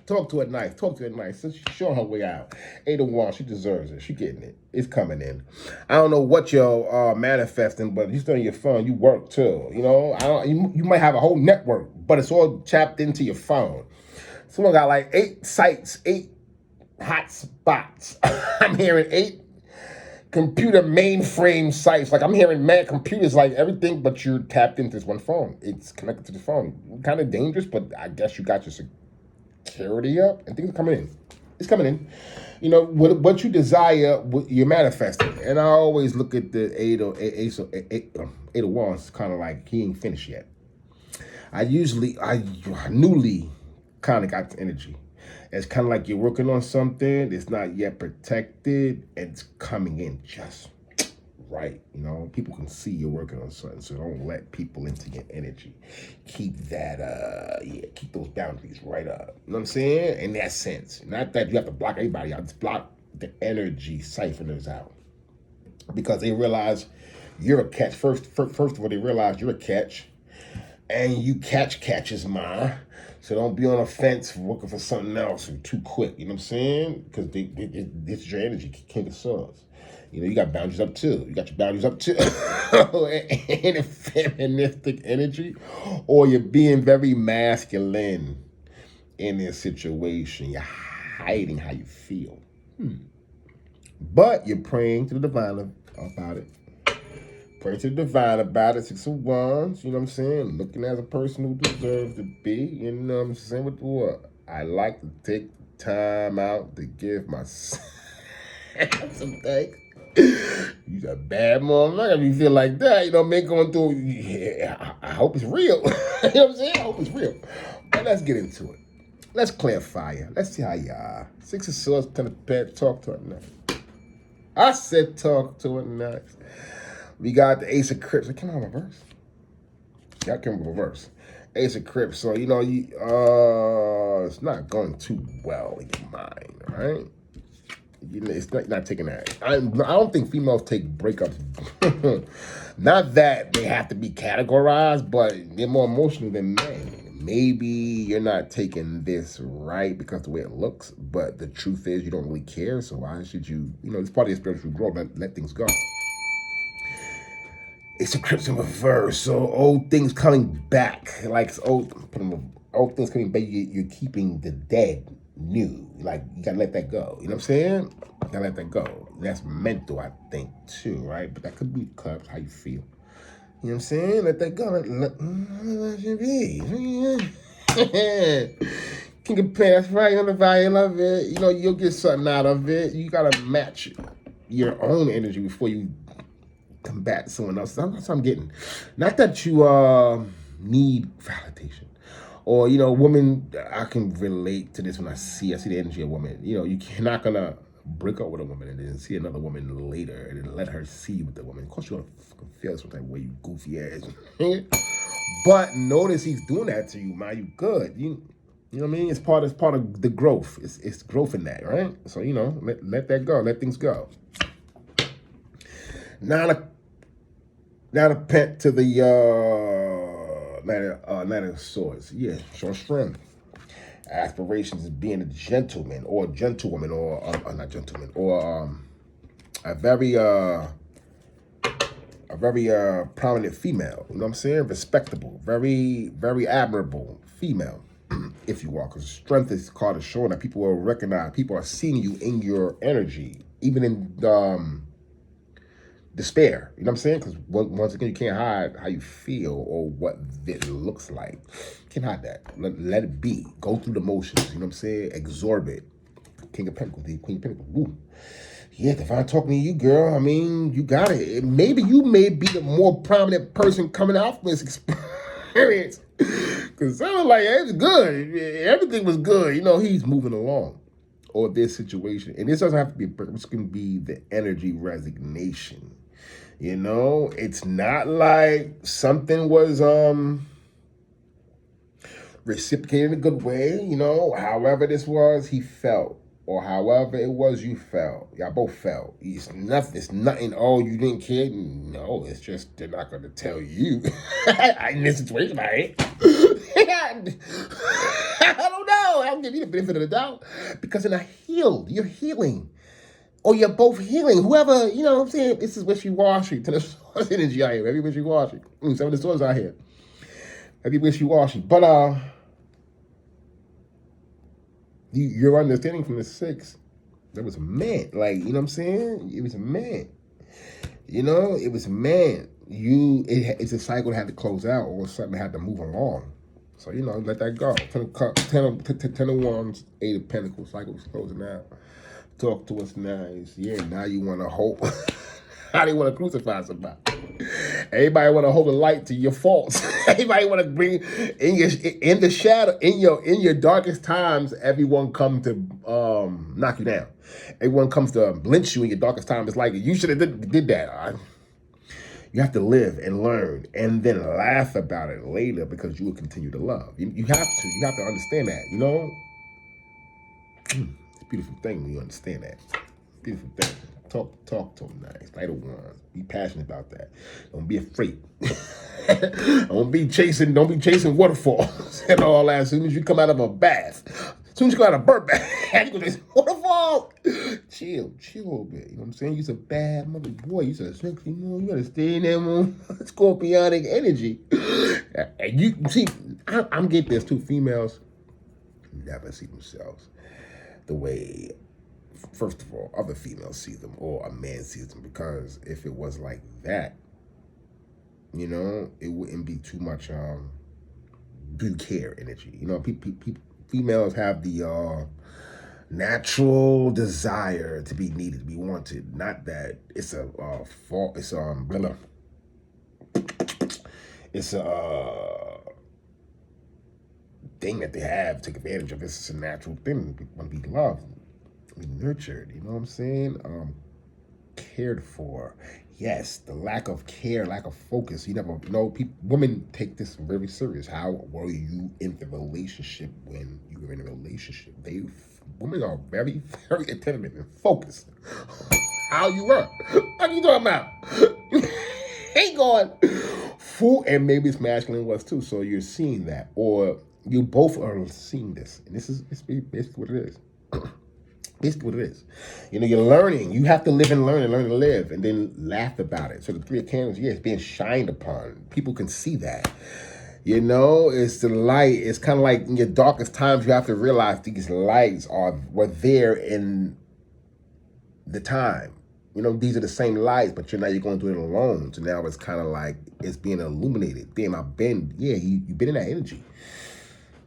Talk to her nice. Talk to her nice. She's showing her way out. 8 of Wands. She deserves it. She getting it. It's coming in. I don't know what you're manifesting, but you're still on your phone. You work too. You know, you might have a whole network, but it's all tapped into your phone. Someone got like 8 sites, 8 hot spots. I'm hearing 8 computer mainframe sites. Like I'm hearing mad computers, like everything, but you're tapped into this one phone. It's connected to the phone. Kind of dangerous, but I guess you got your security up and things are coming in. It's coming in. You know, what you desire, you're manifesting. And I always look at the 8 of Wands, kind of like he ain't finished yet. I newly kind of got the energy. It's kind of like you're working on something. It's not yet protected. And it's coming in just right. You know, people can see you're working on something. So don't let people into your energy. Keep that, keep those boundaries right up. You know what I'm saying? In that sense. Not that you have to block everybody out. Just block the energy siphoners out. Because they realize you're a catch. First of all, they realize you're a catch. And you catches mine. So don't be on a fence looking for something else too quick. You know what I'm saying? Because this is your energy, King of Swords. You know, you got boundaries up too. You got your boundaries up too. In a feministic energy. Or you're being very masculine in this situation. You're hiding how you feel. But you're praying to the divine about it. Pray to the divine about it. 6 of Wands, you know what I'm saying? Looking as a person who deserves to be, you know what I'm saying? With what? I like to take time out to give myself some thanks. You's a bad mom. I'm not gonna feel like that, you know, me going through. Yeah, I hope it's real. You know what I'm saying? I hope it's real. But let's get into it. Let's clarify it. Let's see how you are. 6 of Swords, 10 of Pentacles. Talk to her next. I said talk to her next. We got the Ace of Crips. It came out in reverse. Yeah, it came in reverse. Ace of Crips. So, you know, it's not going too well in your mind, right? You know, it's not taking that. I don't think females take breakups. Not that they have to be categorized, but they're more emotional than men. Maybe you're not taking this right because the way it looks, but the truth is you don't really care. So why should you, you know, it's part of your spiritual growth. Let things go. It's a Crips in reverse, so old things coming back. Like old things coming back, you're keeping the dead new. Like, you gotta let that go. You know what I'm saying? You gotta let that go. That's mental, I think, too, right? But that could be cups, how you feel. You know what I'm saying? Let that go. Let it be. King of Pentacles, that's right. You know the value of it. You know, you'll get something out of it. You gotta match your own energy before you combat someone else. That's what I'm getting. Not that you need validation. Or, you know, women, I can relate to this when I see the energy of women. You know, you're not gonna break up with a woman and then see another woman later and then let her see you with the woman. Of course, you're gonna fucking feel some type of way, you goofy ass. But notice he's doing that to you, man. You good. You know what I mean? It's part of the growth. It's growth in that, right? So, you know, let that go. Let things go. Now the pet to the Knight of Swords. Yeah, show strength. Aspirations is being a gentleman or a gentlewoman or not gentleman or a very prominent female. You know what I'm saying? Respectable, very admirable female, if you will. Because strength is called a showing that people will recognize. People are seeing you in your energy, even in despair. You know what I'm saying? Because once again, you can't hide how you feel or what it looks like. You can't hide that. Let it be. Go through the motions. You know what I'm saying? Absorb it. King of Pentacles, the Queen of Pentacles. Woo. Yeah, Divine talking to you, girl. I mean, you got it. Maybe you may be the more prominent person coming out from this experience. Because it sounded like it was good. Everything was good. You know, he's moving along. Or this situation. And this doesn't have to be a breakup. It's going to be the energy resignation. You know, it's not like something was reciprocated in a good way. You know, however this was, he felt. Or however it was, you felt. Y'all both felt. It's nothing. Oh, you didn't care. No, it's just they're not going to tell you. In this situation, I ain't. I don't know. I'll give you the benefit of the doubt. Because then you're healing. Or you're both healing. Whoever, you know what I'm saying? This is wishy-washy. To the source energy out here. Very wishy-washy. Some of the swords out here. Very wishy-washy. But, your understanding from the 6, that was a man. Like, you know what I'm saying? It was a man. You know, it was a man. It's a cycle that had to close out or something that had to move along. So, you know, let that go. 10 of Wands, 8 of Pentacles. Cycle was closing out. Talk to us nice. Yeah, now you want to hold. How do you want to crucify somebody? Everybody want to hold a light to your faults. Everybody want to bring in the shadow, in your darkest times. Everyone come to knock you down. Everyone comes to lynch you in your darkest time. It's like you should have did that. You have to live and learn, and then laugh about it later because you will continue to love. You have to understand that. You know. It's a beautiful thing when you understand that. Beautiful thing. Talk to them nice. Light of Wands. Be passionate about that. Don't be afraid. Don't be chasing waterfalls and all that. As soon as you come out of a bath, as soon as you come out of a bird bath, you go to waterfall. Chill a little bit. You know what I'm saying? You're a bad mother boy. You're a sexy moon. You gotta stay in there, moon. Scorpionic energy. And you see, I'm getting this too. Females never see themselves the way, first of all, other females see them or a man sees them, because if it was like that, you know, it wouldn't be too much do you care energy. You know, females have the natural desire to be needed, to be wanted. Not that it's a fault. It's it's a thing that they have, take advantage of. It's a natural thing. They want to be loved, be nurtured. You know what I'm saying? Cared for. Yes, the lack of care, lack of focus. You never know. Women take this very serious. How were you in the relationship when you were in a relationship? Women are very, very attentive and focused. How you were? What are you talking about? Ain't going fool, and maybe it's masculine was too. So you're seeing that, or you both are seeing this, and this is basically what it is. Basically what it is. You know, you're learning. You have to live and learn to live, and then laugh about it. So the 3 of Candles, yeah, it's being shined upon. People can see that. You know, it's the light. It's kind of like in your darkest times, you have to realize these lights were there in the time. You know, these are the same lights, but you're going through it alone. So now it's kind of like it's being illuminated. Damn, you've been in that energy.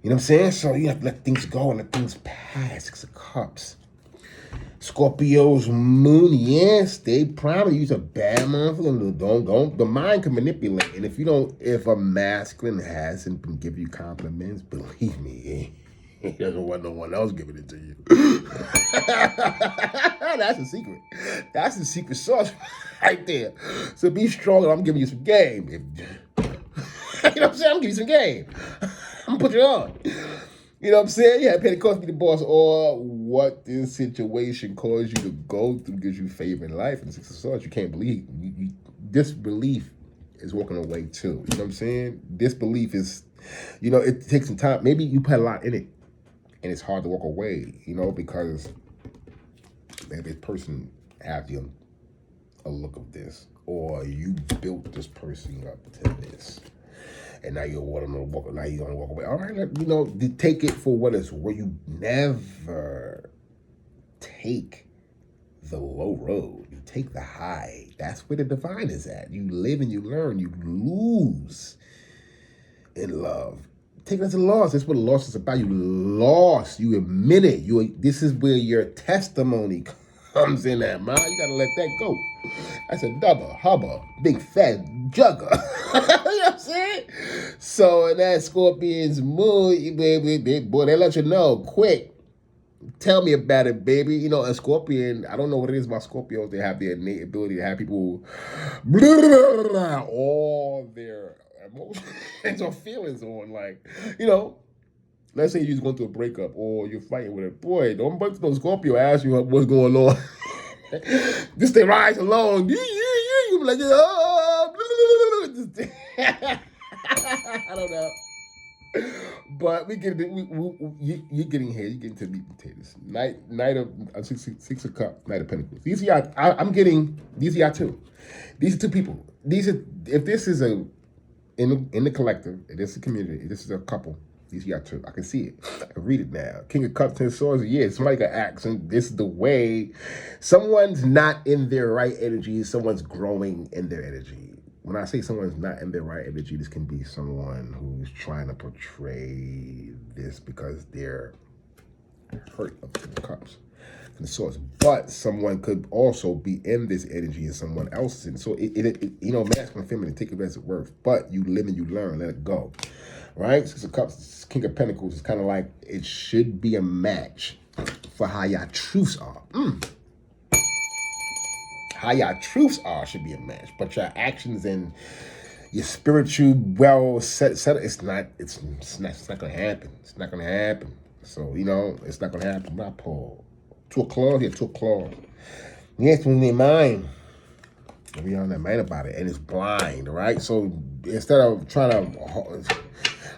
You know what I'm saying? So you have to let things go and let things pass. 6 of Cups. Scorpio's moon, yes, they probably use a bad month. Don't. The mind can manipulate, and if a masculine hasn't been giving you compliments, believe me, He doesn't want no one else giving it to you. That's a secret. That's the secret sauce right there. So be strong, and I'm giving you some game. You know what I'm saying? I'm giving you some game. I'm gonna put you on. You know what I'm saying? Yeah, Pentecost be the boss, or what this situation caused you to go through gives you favor in life. And the Six of Swords, you can't believe. Disbelief is walking away too. You know what I'm saying? Disbelief is, it takes some time. Maybe you put a lot in it, and it's hard to walk away. Because maybe this person have a look of this, or you built this person up to this. And now you want them to walk. Now you're gonna walk away. All right, take it for what it's worth. You never take the low road. You take the high. That's where the divine is at. You live and you learn. You lose in love. Take it as a loss. That's what a loss is about. You lost. You admit it. This is where your testimony comes in at, man. You gotta let that go. That's a double, hubba, big fat jugger. You know what I'm saying? So in that Scorpion's mood, baby, boy, they let you know quick. Tell me about it, baby. A Scorpion, I don't know what it is about Scorpios. They have the innate ability to have people all their emotions or feelings on, let's say you're going through a breakup or you're fighting with a boy. Don't bunch no Scorpio ask you what's going on. Just they rise along. You be like, I don't know. But you're getting here. You're getting to the meat and potatoes. Knight of six of Cups, Knight of Pentacles. These are y'all. I'm getting. These are y'all two. These are two people. If this is in the collective, if this is a community, if this is a couple. These are y'all two. I can see it. I can read it now. King of Cups, Ten of Swords. Yeah, somebody got accent. This is the way. Someone's not in their right energy. Someone's growing in their energy. When I say someone's not in their right energy, this can be someone who's trying to portray this because they're hurt of the Cups and the Swords. But someone could also be in this energy and someone else's. And so masculine and feminine, take it as it's worth. But you live and you learn. Let it go. Right? Six of Cups, King of Pentacles is kind of like it should be a match for how y'all truths are. How y'all truths are should be a match, but your actions and your spiritual set. It's not gonna happen. It's not gonna happen. So it's not gonna happen. I pull two of claws here, two of claws. Yes, when they mind. We on that mind about it, and it's blind, right? So instead of trying to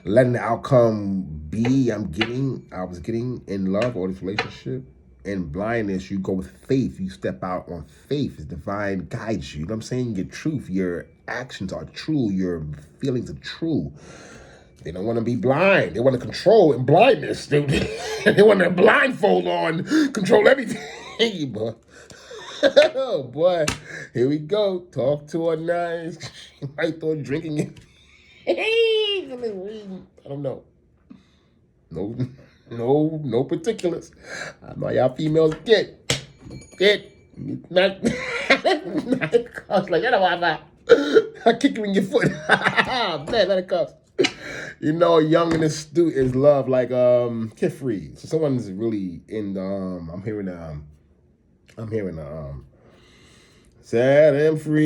letting the outcome be, I was getting in love or this relationship. In blindness, you go with faith. You step out on faith. The divine guides you. You know what I'm saying? Your truth, your actions are true. Your feelings are true. They don't want to be blind. They want to control in blindness. They want to blindfold on, control everything. But oh boy, here we go. Talk to her nice. She might throw drinking it. I don't know. No particulars. I know y'all females get. Not cuffs like that. I kick you in your foot. Man, that cuffs. Young and astute is love, like carefree. So someone's really in the I'm hearing set and free,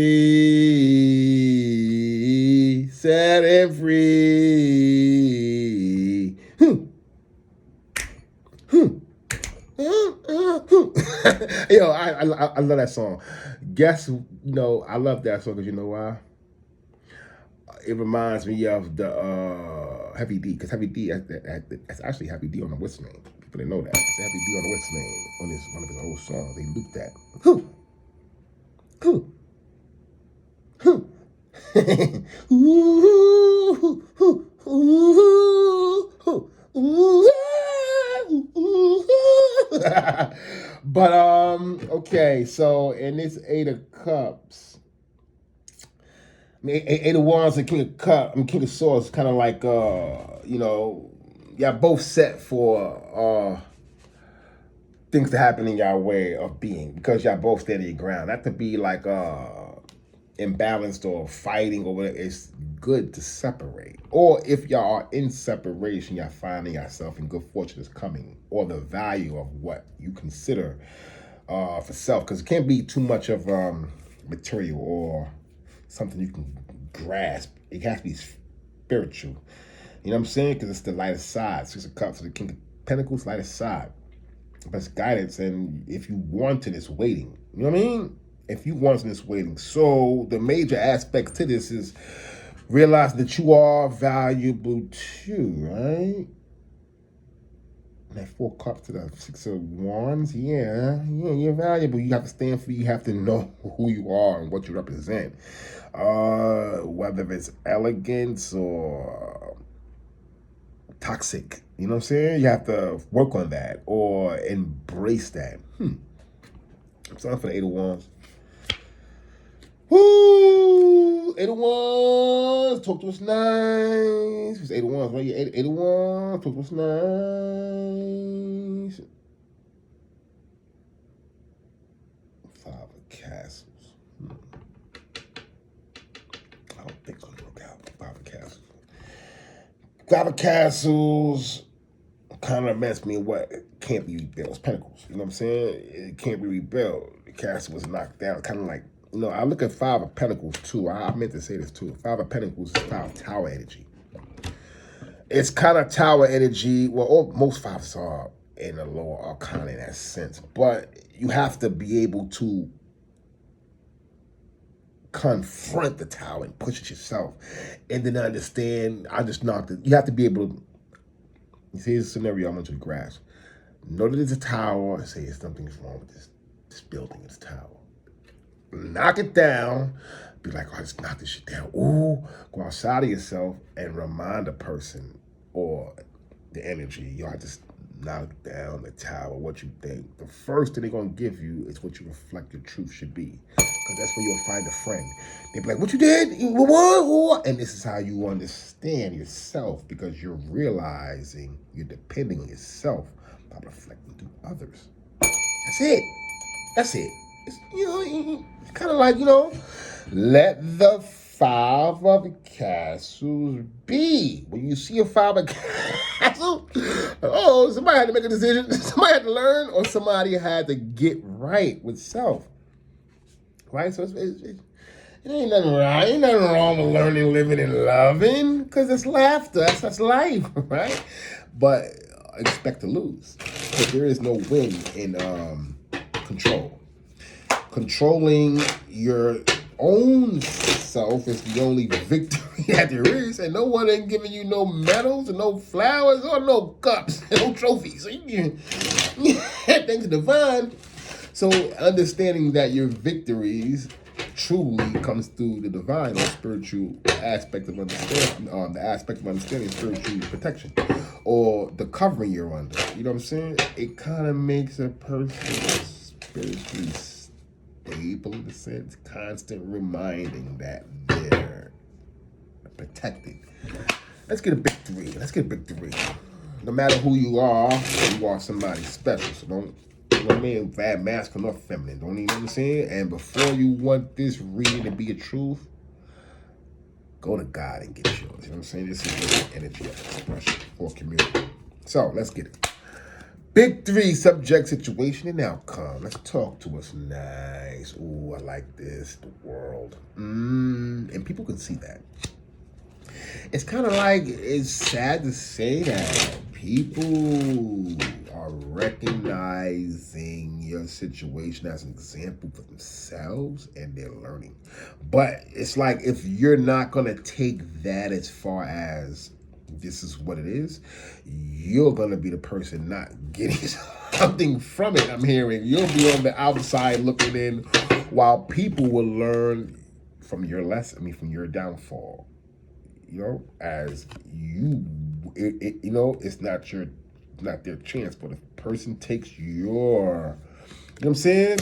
set and free. Yo, I love that song. I love that song because you know why? It reminds me of the Heavy D, because Heavy D, that's actually Heavy D on the what's name. People didn't know that. It's Heavy D on the what's name on one of his old songs. They looped that. But okay, so in this Eight of Cups, Eight of Wands and King of Cups, King of Swords, kind of like y'all both set for things to happen in y'all way of being, because y'all both stand your ground. Not to be like imbalanced or fighting or whatever, it's good to separate. Or if y'all are in separation, y'all finding yourself and good fortune is coming, or the value of what you consider for self, because it can't be too much of material or something you can grasp. It has to be spiritual. You know what I'm saying? Because it's the lighter side. Six of Cups, so the King of Pentacles, lighter side. That's guidance, and if you want it, it's waiting. You know what I mean? If you want it, it's waiting. So the major aspect to this is realize that you are valuable too, right? That 4 Cups to the 6 of Wands, yeah, you're valuable. You have to stand for you. You have to know who you are and what you represent. Whether it's elegance or toxic, you know what I'm saying? You have to work on that or embrace that. I'm starting for the 8 of Wands. Woo! 8 of Wands, talk to us nice. It's 8 of Wands, right? 8 of Wands, talk to us nice. 5 of Castles. I don't think I'm gonna work out. 5 of Castles. 5 of Castles kind of reminds me of what can't be rebuilt. It's Pentacles. You know what I'm saying? It can't be rebuilt. The castle was knocked down. Kind of like, I look at 5 of Pentacles too. I meant to say this too. 5 of Pentacles is 5 of Tower energy. It's kind of Tower energy. Well, most 5s are in the lower arcana in that sense. But you have to be able to confront the tower and push it yourself. And then understand, I just knocked it. You have to be able to, here's a scenario I want you to grasp. Know that it's a tower and say something's wrong with this building, this tower. Knock it down. Be like, oh, I just knocked this shit down. Ooh, go outside of yourself and remind a person or the energy, yo, I just knocked down the tower, what you think. The first thing they're going to give you is what you reflect your truth should be. Because that's where you'll find a friend. They'll be like, what you did? What? And this is how you understand yourself, because you're realizing you're depending on yourself by reflecting to others. That's it. That's it. It's, it's kind of like, let the 5 of Castles be. When you see a 5 of Castles, oh, somebody had to make a decision. Somebody had to learn, or somebody had to get right with self. Right? So it ain't nothing wrong. Ain't nothing wrong with learning, living, and loving, because it's laughter. That's life, right? But expect to lose, because there is no win in control. Controlling your own self is the only victory that there is, and no one ain't giving you no medals and no flowers or no cups, no trophies. So thanks to divine. So understanding that your victories truly comes through the divine or spiritual aspect of understanding, the aspect of understanding spiritual protection or the covering you're under. You know what I'm saying? It kind of makes a person spiritually stable in the sense, constant reminding that they're protected. Let's get a big 3. Let's get a big 3. No matter who you are somebody special. So don't, you know what I mean, bad masculine or feminine. Don't even know what I'm saying? And before you want this reading to be a truth, go to God and get yours. You know what I'm saying? This is the energy of expression for community. So let's get it. Big 3, subject, situation, and outcome. Let's talk to us nice. Ooh, I like this. The world. And people can see that. It's kind of like, it's sad to say that people are recognizing your situation as an example for themselves and they're learning. But it's like, if you're not going to take that as far as this is what it is, you're going to be the person not getting something from it. I'm hearing you'll be on the outside looking in, while people will learn from your lesson, from your downfall. As you, it's not their chance, but if a person takes your, you know what I'm saying?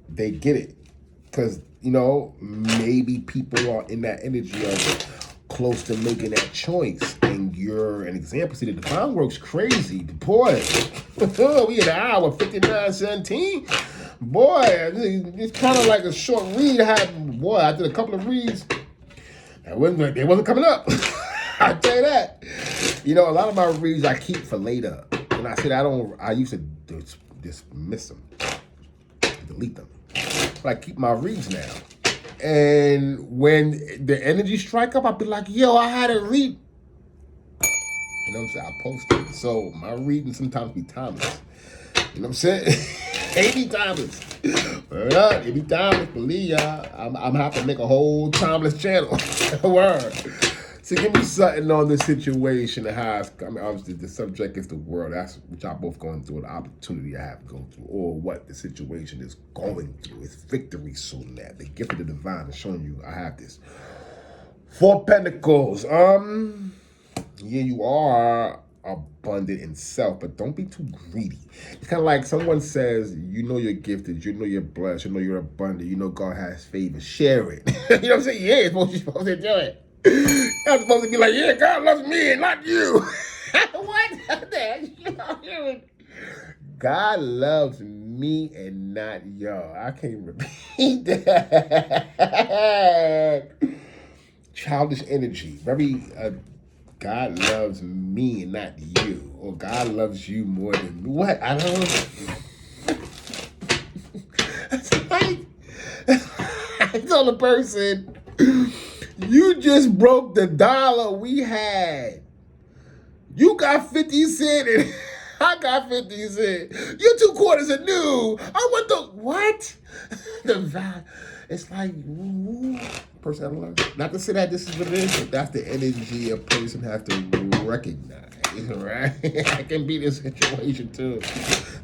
They get it. Because, maybe people are in that energy of close to making that choice, and you're an example. See, the divine works crazy. Boy, we at an hour 59:17. Boy, it's kind of like a short read. I did a couple of reads. They wasn't coming up. I'll tell you that. You know, a lot of my reads I keep for later. And I said I used to dismiss them, delete them. But I keep my reads now. And when the energy strike up, I'll be like, yo, I had a read. You know what I'm saying? I post it. So my reading sometimes be timeless. You know what I'm saying? It be timeless. It be timeless, believe y'all. I'm have to make a whole timeless channel. Word. So give me something on the situation and how obviously the subject is the world. That's what y'all both going through, the opportunity I have to go through, or what the situation is going through. It's victory soon that. The gift of the divine is showing you I have this. 4 Pentacles. Yeah, you are abundant in self, but don't be too greedy. It's kind of like someone says, you know you're gifted, you know you're blessed, you know you're abundant, you know God has favor. Share it. You know what I'm saying? Yeah, you're supposed to do it. You're supposed to be like, yeah, God loves me and not you. What? God loves me and not y'all. I can't repeat that. Childish energy. Very, God loves me and not you. Or God loves you more than me. What? I don't know. It's like, I told a person, you just broke the dollar we had. You got 50 cents and I got 50 cents. You're 2 quarters are new. I want the, what? The value. It's like, ooh, person I don't learn. Not to say that this is what it is, but that's the energy a person has to recognize, right? I can be this situation too.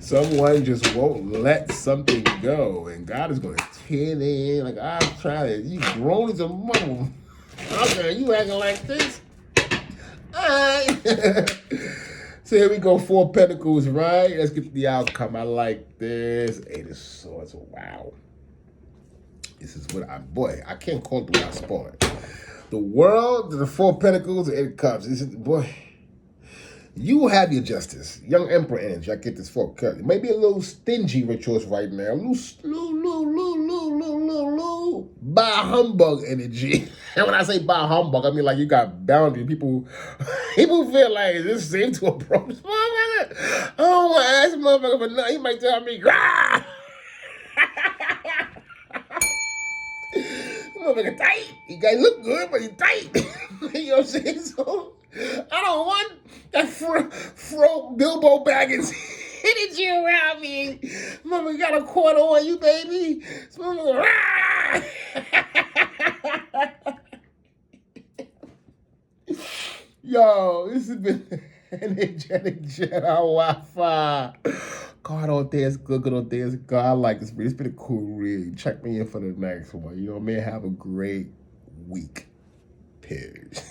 Someone just won't let something go, and God is going to tear it in. Like, I'm trying to, you grown as a mother. Okay, you acting like this? All right. So here we go, 4 Pentacles, right? Let's get to the outcome. I like this. 8 of Swords, wow. This is what I can't call it the way I sport. The World, the 4 Pentacles, the 8 of Cups. This is, boy, you will have your justice. Young Emperor energy. I get this 4 Cups. It may be a little stingy rituals right now. By humbug energy. And when I say by humbug, I mean like you got boundaries. People feel like, is this safe to approach this motherfucker? I don't want to ask this motherfucker for nothing. He might tell me, ah! Motherfucker tight. You guys look good, but you tight. You know what I'm saying? So I don't want that fro Bilbo Baggins energy around me. Mother got a quarter on you, baby. Yo, this has been energetic Jedi Wi-Fi. God on there is good, good on there is God. I like this read. It's been a cool read. Check me in for the next one. You know, man, have a great week. Peace.